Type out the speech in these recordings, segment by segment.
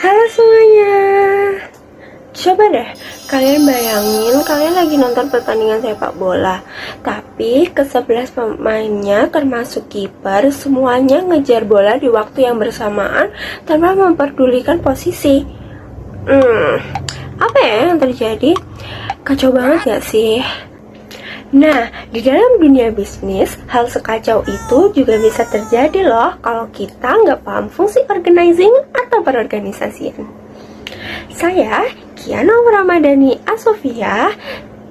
Halo semuanya. Coba deh, kalian bayangin kalian lagi nonton pertandingan sepak bola, tapi ke-11 pemainnya termasuk kiper semuanya ngejar bola di waktu yang bersamaan tanpa memperdulikan posisi. Apa ya yang terjadi? Kacau banget gak sih? Nah, di dalam dunia bisnis, hal sekacau itu juga bisa terjadi loh kalau kita nggak paham fungsi organizing atau perorganisasian. Saya, Kiana Ramadhani Asofia,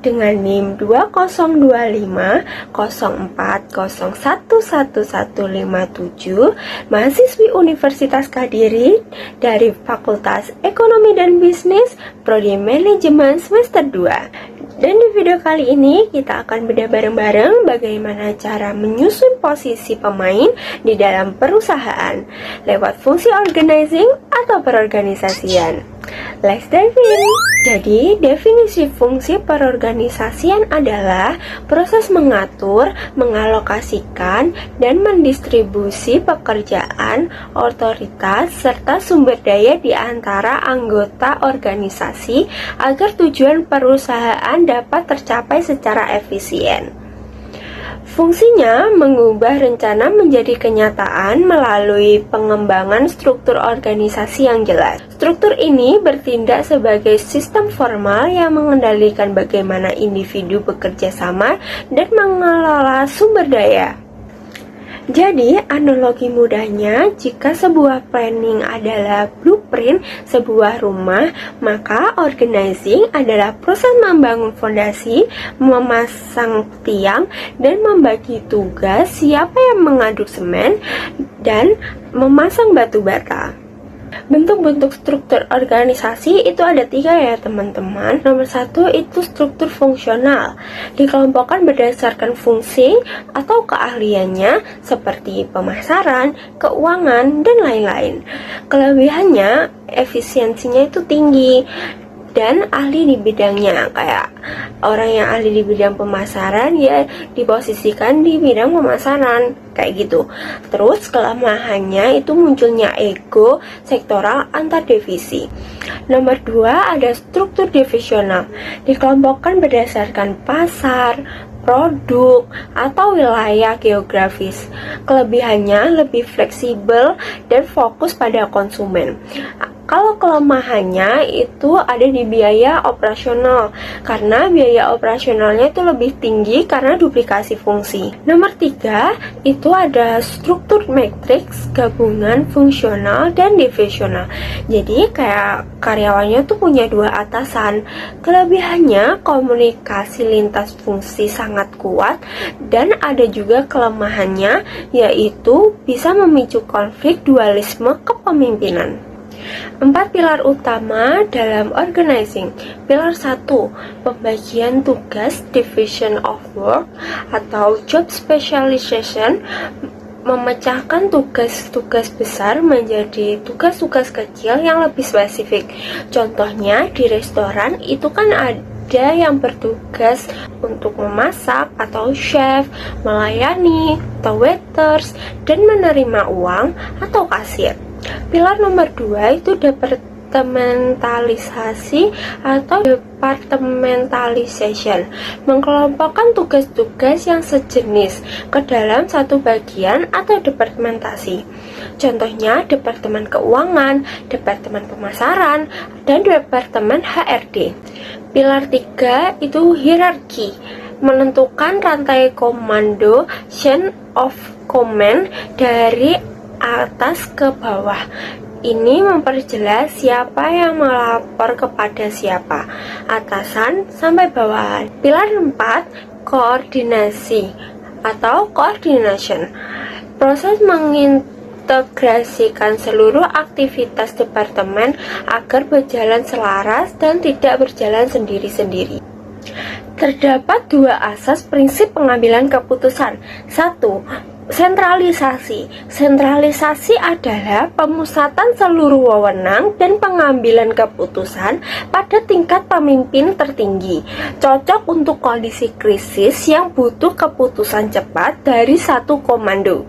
dengan NIM 202504011157, mahasiswi Universitas Kadiri dari Fakultas Ekonomi dan Bisnis, Prodi Manajemen semester 2. Dan di video kali ini kita akan bedah bareng-bareng bagaimana cara menyusun posisi pemain di dalam perusahaan lewat fungsi organizing atau perorganisasian. Let's dive in. Jadi, definisi fungsi perorganisasian adalah proses mengatur, mengalokasikan, dan mendistribusi pekerjaan, otoritas, serta sumber daya di antara anggota organisasi agar tujuan perusahaan dapat tercapai secara efisien. Fungsinya mengubah rencana menjadi kenyataan melalui pengembangan struktur organisasi yang jelas. Struktur ini bertindak sebagai sistem formal yang mengendalikan bagaimana individu bekerja sama dan mengelola sumber daya. Jadi, analogi mudahnya, jika sebuah planning adalah blueprint sebuah rumah, maka organizing adalah proses membangun fondasi, memasang tiang, dan membagi tugas siapa yang mengaduk semen dan memasang batu bata. Bentuk-bentuk struktur organisasi itu ada 3 ya teman-teman. Nomor 1 itu struktur fungsional, dikelompokkan berdasarkan fungsi atau keahliannya seperti pemasaran, keuangan, dan lain-lain. Kelebihannya efisiensinya itu tinggi dan ahli di bidangnya. Kayak orang yang ahli di bidang pemasaran ya diposisikan di bidang pemasaran kayak gitu. Terus kelemahannya itu munculnya ego sektoral antar divisi. Nomor 2 ada struktur divisional, dikelompokkan berdasarkan pasar, produk, atau wilayah geografis. Kelebihannya lebih fleksibel dan fokus pada konsumen. Kalau kelemahannya itu ada di biaya operasional, karena biaya operasionalnya itu lebih tinggi karena duplikasi fungsi. Nomor 3 itu ada struktur matriks gabungan fungsional dan divisional. Jadi kayak karyawannya tuh punya 2 atasan. Kelebihannya komunikasi lintas fungsi sangat kuat, dan ada juga kelemahannya yaitu bisa memicu konflik dualisme kepemimpinan. 4 pilar utama dalam organizing. Pilar 1, pembagian tugas, division of work atau job specialization, memecahkan tugas-tugas besar menjadi tugas-tugas kecil yang lebih spesifik. Contohnya di restoran itu kan ada yang bertugas untuk memasak atau chef, melayani atau waiters, dan menerima uang atau kasir. Pilar nomor 2 itu departementalisasi atau departmentalization, mengkelompokkan tugas-tugas yang sejenis ke dalam satu bagian atau departementasi. Contohnya departemen keuangan, departemen pemasaran, dan departemen HRD. Pilar 3 itu hierarki, menentukan rantai komando, chain of command dari atas ke bawah. Ini memperjelas siapa yang melapor kepada siapa, atasan sampai bawahan. Pilar 4, koordinasi atau coordination, proses mengintegrasikan seluruh aktivitas departemen agar berjalan selaras dan tidak berjalan sendiri-sendiri. Terdapat 2 asas prinsip pengambilan keputusan. 1. Sentralisasi. Sentralisasi adalah pemusatan seluruh wewenang dan pengambilan keputusan pada tingkat pemimpin tertinggi, cocok untuk kondisi krisis yang butuh keputusan cepat dari satu komando.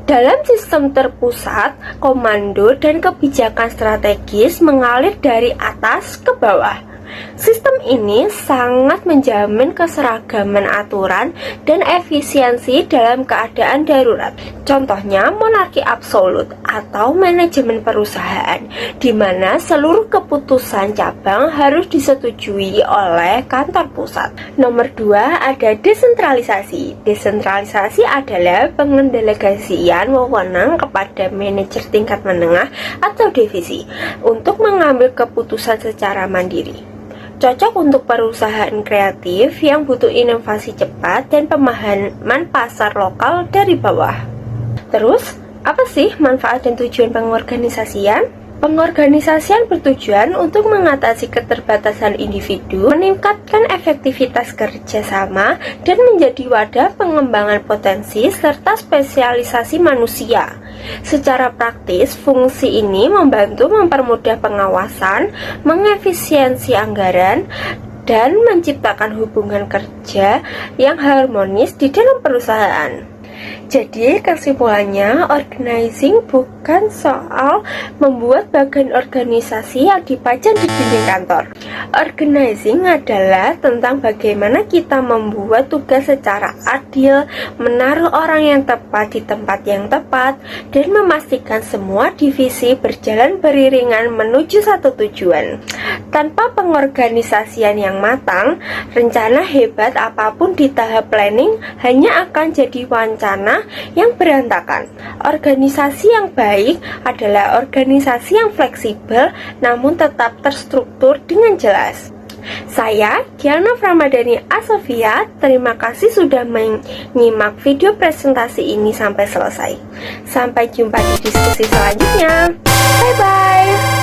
Dalam sistem terpusat, komando dan kebijakan strategis mengalir dari atas ke bawah. Sistem ini sangat menjamin keseragaman aturan dan efisiensi dalam keadaan darurat. Contohnya monarki absolut atau manajemen perusahaan, di mana seluruh keputusan cabang harus disetujui oleh kantor pusat. Nomor 2, ada desentralisasi. Desentralisasi adalah pengendelegasian wewenang kepada manajer tingkat menengah atau divisi untuk mengambil keputusan secara mandiri. Cocok untuk perusahaan kreatif yang butuh inovasi cepat dan pemahaman pasar lokal dari bawah. Terus, apa sih manfaat dan tujuan pengorganisasian? Pengorganisasian bertujuan untuk mengatasi keterbatasan individu, meningkatkan efektivitas kerjasama, dan menjadi wadah pengembangan potensi serta spesialisasi manusia. Secara praktis, fungsi ini membantu mempermudah pengawasan, mengefisiensi anggaran, dan menciptakan hubungan kerja yang harmonis di dalam perusahaan. Jadi kesimpulannya, organizing bukan soal membuat bagian organisasi yang dipajang di dinding kantor. Organizing adalah tentang bagaimana kita membuat tugas secara adil, menaruh orang yang tepat di tempat yang tepat, dan memastikan semua divisi berjalan beriringan menuju satu tujuan. Tanpa pengorganisasian yang matang, rencana hebat apapun di tahap planning hanya akan jadi wacana yang berantakan. Organisasi yang baik adalah organisasi yang fleksibel namun tetap terstruktur dengan jelas. Saya, Giana Framadani Asofia, terima kasih sudah menyimak video presentasi ini sampai selesai. Sampai jumpa di diskusi selanjutnya. Bye-bye.